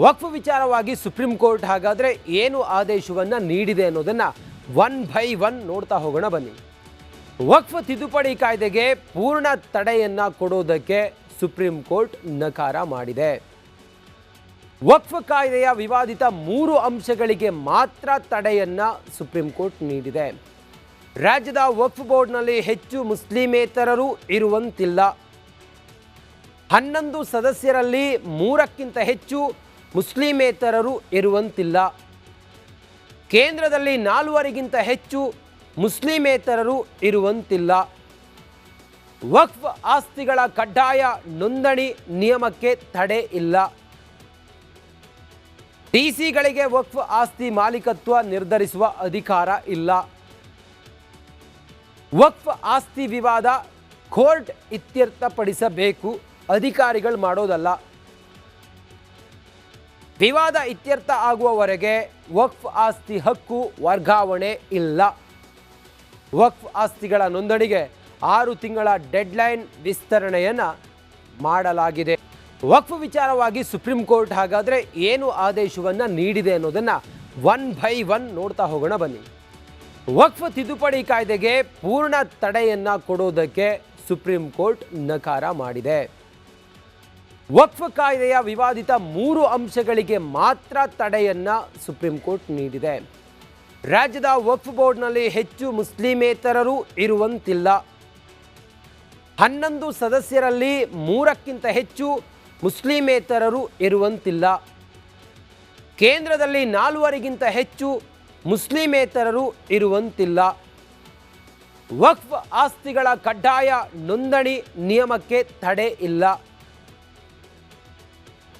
ವಕ್ಫ್ ವಿಚಾರವಾಗಿ supreme court ಹಾಗಾದರೆ ಏನು ಆದೇಶವನ್ನು ನೀಡಿದೆ ಅನ್ನೋದನ್ನು ಒನ್ ಬೈ ಒನ್ ನೋಡ್ತಾ ಹೋಗೋಣ ಬನ್ನಿ. ವಕ್ಫ್ ತಿದ್ದುಪಡಿ ಕಾಯ್ದೆಗೆ ಪೂರ್ಣ ತಡೆಯನ್ನು ಕೊಡೋದಕ್ಕೆ ಸುಪ್ರೀಂ ಕೋರ್ಟ್ ನಕಾರ ಮಾಡಿದೆ. ವಕ್ಫ್ ಕಾಯ್ದೆಯ ವಿವಾದಿತ 3 ಅಂಶಗಳಿಗೆ ಮಾತ್ರ ತಡೆಯನ್ನು ಸುಪ್ರೀಂ ಕೋರ್ಟ್ ನೀಡಿದೆ. ರಾಜ್ಯದ ವಕ್ಫ್ ಬೋರ್ಡ್ನಲ್ಲಿ ಹೆಚ್ಚು ಮುಸ್ಲಿಮೇತರರು ಇರುವಂತಿಲ್ಲ. 11 ಸದಸ್ಯರಲ್ಲಿ 3ಕ್ಕಿಂತ ಹೆಚ್ಚು ಮುಸ್ಲಿಮೇತರರು ಇರುವಂತಿಲ್ಲ. ಕೇಂದ್ರದಲ್ಲಿ 4ಗಿಂತ ಹೆಚ್ಚು ಮುಸ್ಲಿಮೇತರರು ಇರುವಂತಿಲ್ಲ. ವಕ್ಫ್ ಆಸ್ತಿಗಳ ಕಡ್ಡಾಯ ನೋಂದಣಿ ನಿಯಮಕ್ಕೆ ತಡೆ ಇಲ್ಲ. ಟಿಸಿಗಳಿಗೆ ವಕ್ಫ್ ಆಸ್ತಿ ಮಾಲೀಕತ್ವ ನಿರ್ಧರಿಸುವ ಅಧಿಕಾರ ಇಲ್ಲ. ವಕ್ಫ್ ಆಸ್ತಿ ವಿವಾದ ಕೋರ್ಟ್ ಇತ್ಯರ್ಥಪಡಿಸಬೇಕು, ಅಧಿಕಾರಿಗಳು ಮಾಡೋದಲ್ಲ. ವಿವಾದ ಇತ್ಯರ್ಥ ಆಗುವವರೆಗೆ ವಕ್ಫ್ ಆಸ್ತಿ ಹಕ್ಕು ವರ್ಗಾವಣೆ ಇಲ್ಲ. ವಕ್ಫ್ ಆಸ್ತಿಗಳ ನೋಂದಣಿಗೆ 6 ತಿಂಗಳ ಡೆಡ್ಲೈನ್ ವಿಸ್ತರಣೆಯನ್ನು ಮಾಡಲಾಗಿದೆ. ವಕ್ಫ್ ವಿಚಾರವಾಗಿ ಸುಪ್ರೀಂ ಕೋರ್ಟ್ ಹಾಗಾದರೆ ಏನು ಆದೇಶವನ್ನು ನೀಡಿದೆ ಅನ್ನೋದನ್ನು ಒನ್ ಬೈ ಒನ್ ನೋಡ್ತಾ ಹೋಗೋಣ ಬನ್ನಿ. ವಕ್ಫ್ ತಿದ್ದುಪಡಿ ಕಾಯ್ದೆಗೆ ಪೂರ್ಣ ತಡೆಯನ್ನು ಕೊಡೋದಕ್ಕೆ ಸುಪ್ರೀಂ ಕೋರ್ಟ್ ನಕಾರ ಮಾಡಿದೆ. ವಕ್ಫ್ ಕಾಯ್ದೆಯ ವಿವಾದಿತ 3 ಅಂಶಗಳಿಗೆ ಮಾತ್ರ ತಡೆಯನ್ನು ಸುಪ್ರೀಂ ಕೋರ್ಟ್ ನೀಡಿದೆ. ರಾಜ್ಯದ ವಕ್ಫ್ ಬೋರ್ಡ್ನಲ್ಲಿ ಹೆಚ್ಚು ಮುಸ್ಲಿಮೇತರರು ಇರುವಂತಿಲ್ಲ. 11 ಸದಸ್ಯರಲ್ಲಿ 3ಕ್ಕಿಂತ ಹೆಚ್ಚು ಮುಸ್ಲಿಮೇತರರು ಇರುವಂತಿಲ್ಲ. ಕೇಂದ್ರದಲ್ಲಿ 4ಗಿಂತ ಹೆಚ್ಚು ಮುಸ್ಲಿಮೇತರರು ಇರುವಂತಿಲ್ಲ. ವಕ್ಫ್ ಆಸ್ತಿಗಳ ಕಡ್ಡಾಯ ನೋಂದಣಿ ನಿಯಮಕ್ಕೆ ತಡೆ ಇಲ್ಲ.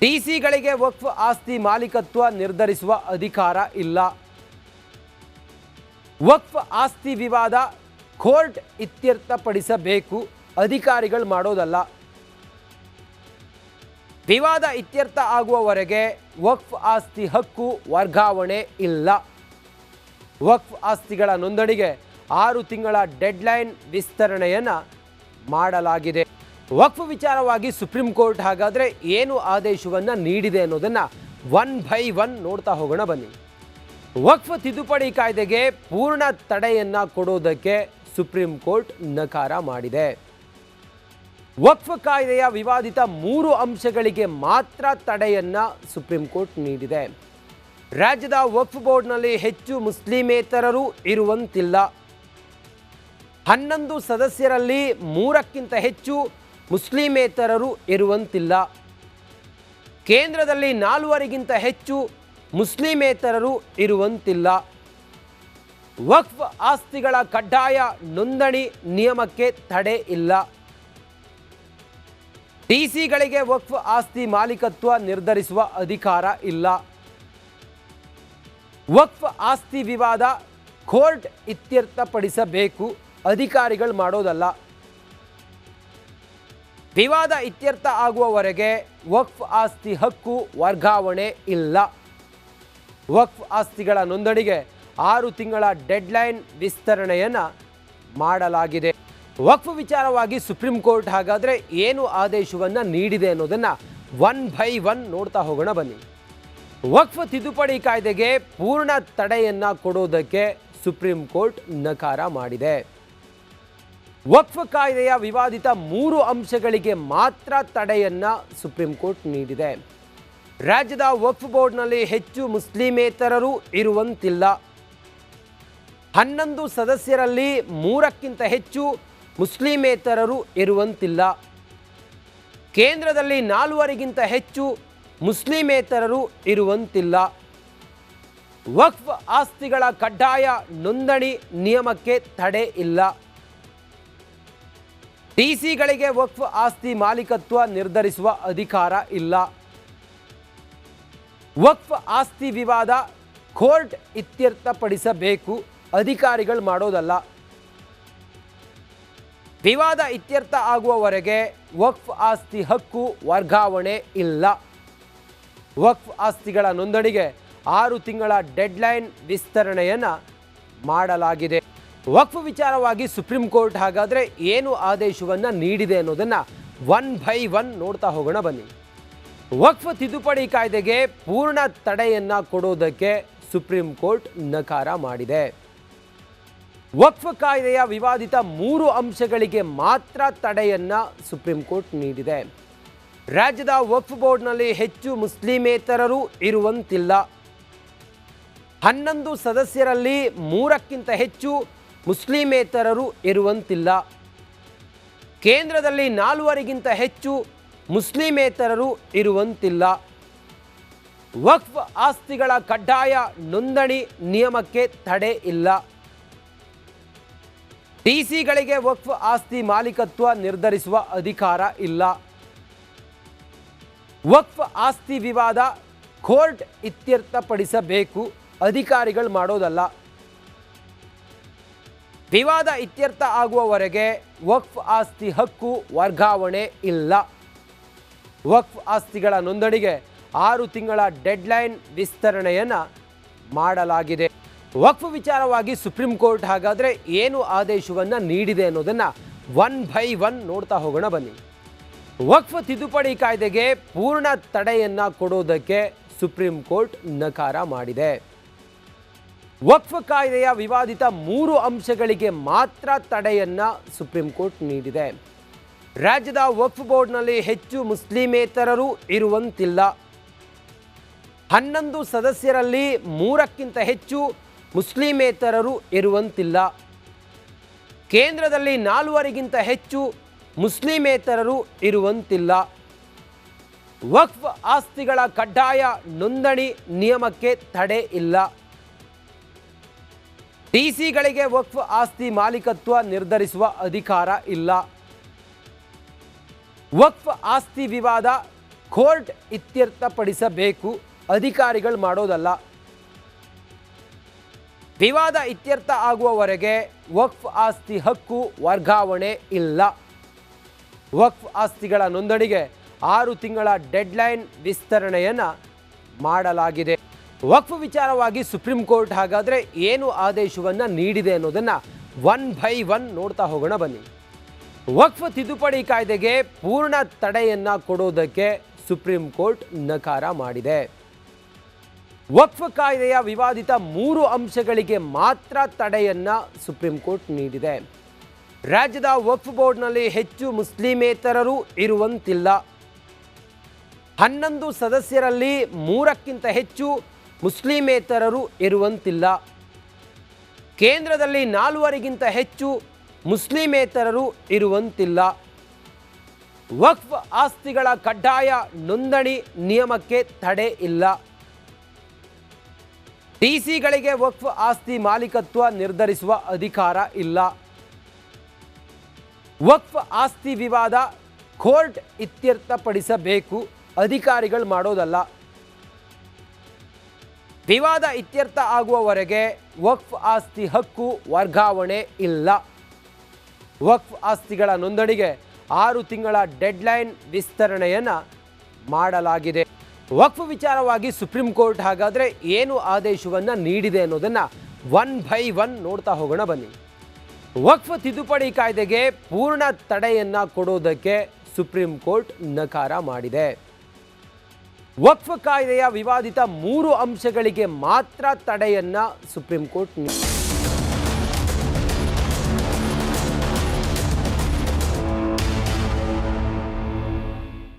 ಟಿಸಿಗಳಿಗೆ ವಕ್ಫ್ ಆಸ್ತಿ ಮಾಲೀಕತ್ವ ನಿರ್ಧರಿಸುವ ಅಧಿಕಾರ ಇಲ್ಲ. ವಕ್ಫ್ ಆಸ್ತಿ ವಿವಾದ ಕೋರ್ಟ್ ಇತ್ಯರ್ಥಪಡಿಸಬೇಕು, ಅಧಿಕಾರಿಗಳು ಮಾಡೋದಲ್ಲ. ವಿವಾದ ಇತ್ಯರ್ಥ ಆಗುವವರೆಗೆ ವಕ್ಫ್ ಆಸ್ತಿ ಹಕ್ಕು ವರ್ಗಾವಣೆ ಇಲ್ಲ. ವಕ್ಫ್ ಆಸ್ತಿಗಳ ನೋಂದಣಿಗೆ 6 ತಿಂಗಳ ಡೆಡ್ಲೈನ್ ವಿಸ್ತರಣೆಯನ್ನು ಮಾಡಲಾಗಿದೆ. ವಕ್ಫ್ ವಿಚಾರವಾಗಿ ಸುಪ್ರೀಂ ಕೋರ್ಟ್ ಹಾಗಾದರೆ ಏನು ಆದೇಶವನ್ನು ನೀಡಿದೆ ಅನ್ನೋದನ್ನು ಒನ್ ಬೈ ಒನ್ ನೋಡ್ತಾ ಹೋಗೋಣ ಬನ್ನಿ. ವಕ್ಫ್ ತಿದ್ದುಪಡಿ ಕಾಯ್ದೆಗೆ ಪೂರ್ಣ ತಡೆಯನ್ನು ಕೊಡೋದಕ್ಕೆ ಸುಪ್ರೀಂ ಕೋರ್ಟ್ ನಕಾರ ಮಾಡಿದೆ. ವಕ್ಫ್ ಕಾಯ್ದೆಯ ವಿವಾದಿತ 3 ಅಂಶಗಳಿಗೆ ಮಾತ್ರ ತಡೆಯನ್ನು ಸುಪ್ರೀಂ ಕೋರ್ಟ್ ನೀಡಿದೆ. ರಾಜ್ಯದ ವಕ್ಫ್ ಬೋರ್ಡ್ನಲ್ಲಿ ಹೆಚ್ಚು ಮುಸ್ಲಿಮೇತರರು ಇರುವಂತಿಲ್ಲ. 11 ಸದಸ್ಯರಲ್ಲಿ 3ಕ್ಕಿಂತ ಹೆಚ್ಚು ಮುಸ್ಲಿಮೇತರರು ಇರುವಂತಿಲ್ಲ. ಕೇಂದ್ರದಲ್ಲಿ 4ಗಿಂತ ಹೆಚ್ಚು ಮುಸ್ಲಿಮೇತರರು ಇರುವಂತಿಲ್ಲ. ವಕ್ಫ್ ಆಸ್ತಿಗಳ ಕಡ್ಡಾಯ ನೋಂದಣಿ ನಿಯಮಕ್ಕೆ ತಡೆ ಇಲ್ಲ. ಟಿಸಿಗಳಿಗೆ ವಕ್ಫ್ ಆಸ್ತಿ ಮಾಲೀಕತ್ವ ನಿರ್ಧರಿಸುವ ಅಧಿಕಾರ ಇಲ್ಲ. ವಕ್ಫ್ ಆಸ್ತಿ ವಿವಾದ ಕೋರ್ಟ್ ಇತ್ಯರ್ಥಪಡಿಸಬೇಕು, ಅಧಿಕಾರಿಗಳು ಮಾಡೋದಲ್ಲ. ವಿವಾದ ಇತ್ಯರ್ಥ ಆಗುವವರೆಗೆ ವಕ್ಫ್ ಆಸ್ತಿ ಹಕ್ಕು ವರ್ಗಾವಣೆ ಇಲ್ಲ. ವಕ್ಫ್ ಆಸ್ತಿಗಳ ನೋಂದಣಿಗೆ 6 ತಿಂಗಳ ಡೆಡ್ಲೈನ್ ವಿಸ್ತರಣೆಯನ್ನು ಮಾಡಲಾಗಿದೆ. ವಕ್ಫ್ ವಿಚಾರವಾಗಿ ಸುಪ್ರೀಂ ಕೋರ್ಟ್ ಹಾಗಾದರೆ ಏನು ಆದೇಶವನ್ನು ನೀಡಿದೆ ಅನ್ನೋದನ್ನು ಒನ್ ಬೈ ಒನ್ ನೋಡ್ತಾ ಹೋಗೋಣ ಬನ್ನಿ. ವಕ್ಫ್ ತಿದ್ದುಪಡಿ ಕಾಯ್ದೆಗೆ ಪೂರ್ಣ ತಡೆಯನ್ನು ಕೊಡೋದಕ್ಕೆ ಸುಪ್ರೀಂ ಕೋರ್ಟ್ ನಕಾರ ಮಾಡಿದೆ. ವಕ್ಫ್ ಕಾಯ್ದೆಯ ವಿವಾದಿತ 3 ಅಂಶಗಳಿಗೆ ಮಾತ್ರ ತಡೆಯನ್ನು ಸುಪ್ರೀಂ ಕೋರ್ಟ್ ನೀಡಿದೆ. ರಾಜ್ಯದ ವಕ್ಫ್ ಬೋರ್ಡ್ನಲ್ಲಿ ಹೆಚ್ಚು ಮುಸ್ಲಿಮೇತರರು ಇರುವಂತಿಲ್ಲ. 11 ಸದಸ್ಯರಲ್ಲಿ 3ಕ್ಕಿಂತ ಹೆಚ್ಚು ಮುಸ್ಲಿಮೇತರರು ಇರುವಂತಿಲ್ಲ. ಕೇಂದ್ರದಲ್ಲಿ 4ಗಿಂತ ಹೆಚ್ಚು ಮುಸ್ಲಿಮೇತರರು ಇರುವಂತಿಲ್ಲ. ವಕ್ಫ್ ಆಸ್ತಿಗಳ ಕಡ್ಡಾಯ ನೋಂದಣಿ ನಿಯಮಕ್ಕೆ ತಡೆ ಇಲ್ಲ. ಟಿಸಿಗಳಿಗೆ ವಕ್ಫ್ ಆಸ್ತಿ ಮಾಲೀಕತ್ವ ನಿರ್ಧರಿಸುವ ಅಧಿಕಾರ ಇಲ್ಲ. ವಕ್ಫ್ ಆಸ್ತಿ ವಿವಾದ ಕೋರ್ಟ್ ಇತ್ಯರ್ಥಪಡಿಸಬೇಕು, ಅಧಿಕಾರಿಗಳು ಮಾಡೋದಲ್ಲ. ವಿವಾದ ಇತ್ಯರ್ಥ ಆಗುವವರೆಗೆ ವಕ್ಫ್ ಆಸ್ತಿ ಹಕ್ಕು ವರ್ಗಾವಣೆ ಇಲ್ಲ. ವಕ್ಫ್ ಆಸ್ತಿಗಳ ನೋಂದಣಿಗೆ 6 ತಿಂಗಳ ಡೆಡ್ಲೈನ್ ವಿಸ್ತರಣೆಯನ್ನು ಮಾಡಲಾಗಿದೆ. ವಕ್ಫ್ ವಿಚಾರವಾಗಿ ಸುಪ್ರೀಂ ಕೋರ್ಟ್ ಹಾಗಾದರೆ ಏನು ಆದೇಶವನ್ನು ನೀಡಿದೆ ಅನ್ನೋದನ್ನು ಒನ್ ಬೈ ಒನ್ ನೋಡ್ತಾ ಹೋಗೋಣ ಬನ್ನಿ. ವಕ್ಫ್ ತಿದ್ದುಪಡಿ ಕಾಯ್ದೆಗೆ ಪೂರ್ಣ ತಡೆಯನ್ನ ಕೊಡೋದಕ್ಕೆ ಸುಪ್ರೀಂ ಕೋರ್ಟ್ ನಕಾರ ಮಾಡಿದೆ. ವಕ್ಫ್ ಕಾಯ್ದೆಯ ವಿವಾದಿತ 3 ಅಂಶಗಳಿಗೆ ಮಾತ್ರ ತಡೆಯನ್ನ ಸುಪ್ರೀಂ ಕೋರ್ಟ್ ನೀಡಿದೆ. ರಾಜ್ಯದ ವಕ್ಫ್ ಬೋರ್ಡ್ನಲ್ಲಿ ಹೆಚ್ಚು ಮುಸ್ಲಿಮೇತರರು ಇರುವಂತಿಲ್ಲ. 11 ಸದಸ್ಯರಲ್ಲಿ 3ಕ್ಕಿಂತ ಹೆಚ್ಚು ಮುಸ್ಲಿಮೇತರರು ಇರುವಂತಿಲ್ಲ. ಕೇಂದ್ರದಲ್ಲಿ 4ಗಿಂತ ಹೆಚ್ಚು ಮುಸ್ಲಿಮೇತರರು ಇರುವಂತಿಲ್ಲ. ವಕ್ಫ್ ಆಸ್ತಿಗಳ ಕಡ್ಡಾಯ ನೋಂದಣಿ ನಿಯಮಕ್ಕೆ ತಡೆ ಇಲ್ಲ. ಡಿಸಿಗಳಿಗೆ ವಕ್ಫ್ ಆಸ್ತಿ ಮಾಲೀಕತ್ವ ನಿರ್ಧರಿಸುವ ಅಧಿಕಾರ ಇಲ್ಲ. ವಕ್ಫ್ ಆಸ್ತಿ ವಿವಾದ ಕೋರ್ಟ್ ಇತ್ಯರ್ಥಪಡಿಸಬೇಕು, ಅಧಿಕಾರಿಗಳು ಮಾಡೋದಲ್ಲ. ವಿವಾದ ಇತ್ಯರ್ಥ ಆಗುವವರೆಗೆ ವಕ್ಫ್ ಆಸ್ತಿ ಹಕ್ಕು ವರ್ಗಾವಣೆ ಇಲ್ಲ. ವಕ್ಫ್ ಆಸ್ತಿಗಳ ನೋಂದಣಿಗೆ 6 ತಿಂಗಳ ಡೆಡ್ಲೈನ್ ವಿಸ್ತರಣೆಯನ್ನು ಮಾಡಲಾಗಿದೆ. ವಕ್ಫ್ ವಿಚಾರವಾಗಿ ಸುಪ್ರೀಂ ಕೋರ್ಟ್ ಹಾಗಾದರೆ ಏನು ಆದೇಶವನ್ನು ನೀಡಿದೆ ಅನ್ನೋದನ್ನು 1 by 1 ನೋಡ್ತಾ ಹೋಗೋಣ ಬನ್ನಿ. ವಕ್ಫ್ ತಿದ್ದುಪಡಿ ಕಾಯ್ದೆಗೆ ಪೂರ್ಣ ತಡೆಯನ್ನು ಕೊಡೋದಕ್ಕೆ ಸುಪ್ರೀಂ ಕೋರ್ಟ್ ನಕಾರ ಮಾಡಿದೆ. ವಕ್ಫ್ ಕಾಯ್ದೆಯ ವಿವಾದಿತ 3 ಅಂಶಗಳಿಗೆ ಮಾತ್ರ ತಡೆಯನ್ನು ಸುಪ್ರೀಂ ಕೋರ್ಟ್ ನೀಡಿದೆ. ರಾಜ್ಯದ ವಕ್ಫ್ ಬೋರ್ಡ್ನಲ್ಲಿ ಹೆಚ್ಚು ಮುಸ್ಲಿಮೇತರರು ಇರುವಂತಿಲ್ಲ. 11 ಸದಸ್ಯರಲ್ಲಿ 3ಕ್ಕಿಂತ ಹೆಚ್ಚು ಮುಸ್ಲಿಮೇತರರು ಇರುವಂತಿಲ್ಲ. ಕೇಂದ್ರದಲ್ಲಿ 4ಗಿಂತ ಹೆಚ್ಚು ಮುಸ್ಲಿಮೇತರರು ಇರುವಂತಿಲ್ಲ. ವಕ್ಫ್ ಆಸ್ತಿಗಳ ಕಡ್ಡಾಯ ನೋಂದಣಿ ನಿಯಮಕ್ಕೆ ತಡೆ ಇಲ್ಲ. ಡಿಸಿಗಳಿಗೆ ವಕ್ಫ್ ಆಸ್ತಿ ಮಾಲೀಕತ್ವ ನಿರ್ಧರಿಸುವ ಅಧಿಕಾರ ಇಲ್ಲ. ವಕ್ಫ್ ಆಸ್ತಿ ವಿವಾದ ಕೋರ್ಟ್ ಇತ್ಯರ್ಥಪಡಿಸಬೇಕು, ಅಧಿಕಾರಿಗಳು ಮಾಡೋದಲ್ಲ. ವಿವಾದ ಇತ್ಯರ್ಥ ಆಗುವವರೆಗೆ ವಕ್ಫ್ ಆಸ್ತಿ ಹಕ್ಕು ವರ್ಗಾವಣೆ ಇಲ್ಲ. ವಕ್ಫ್ ಆಸ್ತಿಗಳ ನೋಂದಣಿಗೆ 6 ತಿಂಗಳ ಡೆಡ್ಲೈನ್ ವಿಸ್ತರಣೆಯನ್ನು ಮಾಡಲಾಗಿದೆ. ವಕ್ಫ್ ವಿಚಾರವಾಗಿ ಸುಪ್ರೀಂ ಕೋರ್ಟ್ ಹಾಗಾದರೆ ಏನು ಆದೇಶವನ್ನು ನೀಡಿದೆ ಅನ್ನೋದನ್ನು 1 by 1 ನೋಡ್ತಾ ಹೋಗೋಣ ಬನ್ನಿ. ವಕ್ಫ್ ತಿದ್ದುಪಡಿ ಕಾಯ್ದೆಗೆ ಪೂರ್ಣ ತಡೆಯನ್ನು ಕೊಡೋದಕ್ಕೆ ಸುಪ್ರೀಂ ಕೋರ್ಟ್ ನಕಾರ ಮಾಡಿದೆ. ವಕ್ಫ್ ಕಾಯ್ದೆಯ ವಿವಾದಿತ 3 ಅಂಶಗಳಿಗೆ ಮಾತ್ರ ತಡೆಯನ್ನು ಸುಪ್ರೀಂ ಕೋರ್ಟ್ ನೀಡಿದೆ. ರಾಜ್ಯದ ವಕ್ಫ್ ಬೋರ್ಡ್ನಲ್ಲಿ ಹೆಚ್ಚು ಮುಸ್ಲಿಮೇತರರು ಇರುವಂತಿಲ್ಲ. 11 ಸದಸ್ಯರಲ್ಲಿ 3ಕ್ಕಿಂತ ಹೆಚ್ಚು ಮುಸ್ಲಿಮೇತರರು ಇರುವಂತಿಲ್ಲ. ಕೇಂದ್ರದಲ್ಲಿ 4ಗಿಂತ ಹೆಚ್ಚು ಮುಸ್ಲಿಮೇತರರು ಇರುವಂತಿಲ್ಲ. ವಕ್ಫ್ ಆಸ್ತಿಗಳ ಕಡ್ಡಾಯ ನೋಂದಣಿ ನಿಯಮಕ್ಕೆ ತಡೆ ಇಲ್ಲ. ಡಿಸಿಗಳಿಗೆ ವಕ್ಫ್ ಆಸ್ತಿ ಮಾಲೀಕತ್ವ ನಿರ್ಧರಿಸುವ ಅಧಿಕಾರ ಇಲ್ಲ. ವಕ್ಫ್ ಆಸ್ತಿ ವಿವಾದ ಕೋರ್ಟ್ ಇತ್ಯರ್ಥಪಡಿಸಬೇಕು, ಅಧಿಕಾರಿಗಳು ಮಾಡೋದಲ್ಲ. ವಿವಾದ ಇತ್ಯರ್ಥ ಆಗುವವರೆಗೆ ವಕ್ಫ್ ಆಸ್ತಿ ಹಕ್ಕು ವರ್ಗಾವಣೆ ಇಲ್ಲ. ವಕ್ಫ್ ಆಸ್ತಿಗಳ ನೋಂದಣಿಗೆ 6 ತಿಂಗಳ ಡೆಡ್ಲೈನ್ ವಿಸ್ತರಣೆಯನ್ನು ಮಾಡಲಾಗಿದೆ. ವಕ್ಫ್ ವಿಚಾರವಾಗಿ ಸುಪ್ರೀಂ ಕೋರ್ಟ್ ಹಾಗಾದರೆ ಏನು ಆದೇಶವನ್ನು ನೀಡಿದೆ ಅನ್ನೋದನ್ನು 1 by 1 ನೋಡ್ತಾ ಹೋಗೋಣ ಬನ್ನಿ. ವಕ್ಫ್ ತಿದ್ದುಪಡಿ ಕಾಯ್ದೆಗೆ ಪೂರ್ಣ ತಡೆಯನ್ನು ಕೊಡೋದಕ್ಕೆ ಸುಪ್ರೀಂ ಕೋರ್ಟ್ ನಕಾರ ಮಾಡಿದೆ. ವಕ್ಫ್ ಕಾಯ್ದೆಯ ವಿವಾದಿತ 3 ಅಂಶಗಳಿಗೆ ಮಾತ್ರ ತಡೆಯನ್ನು ಸುಪ್ರೀಂ ಕೋರ್ಟ್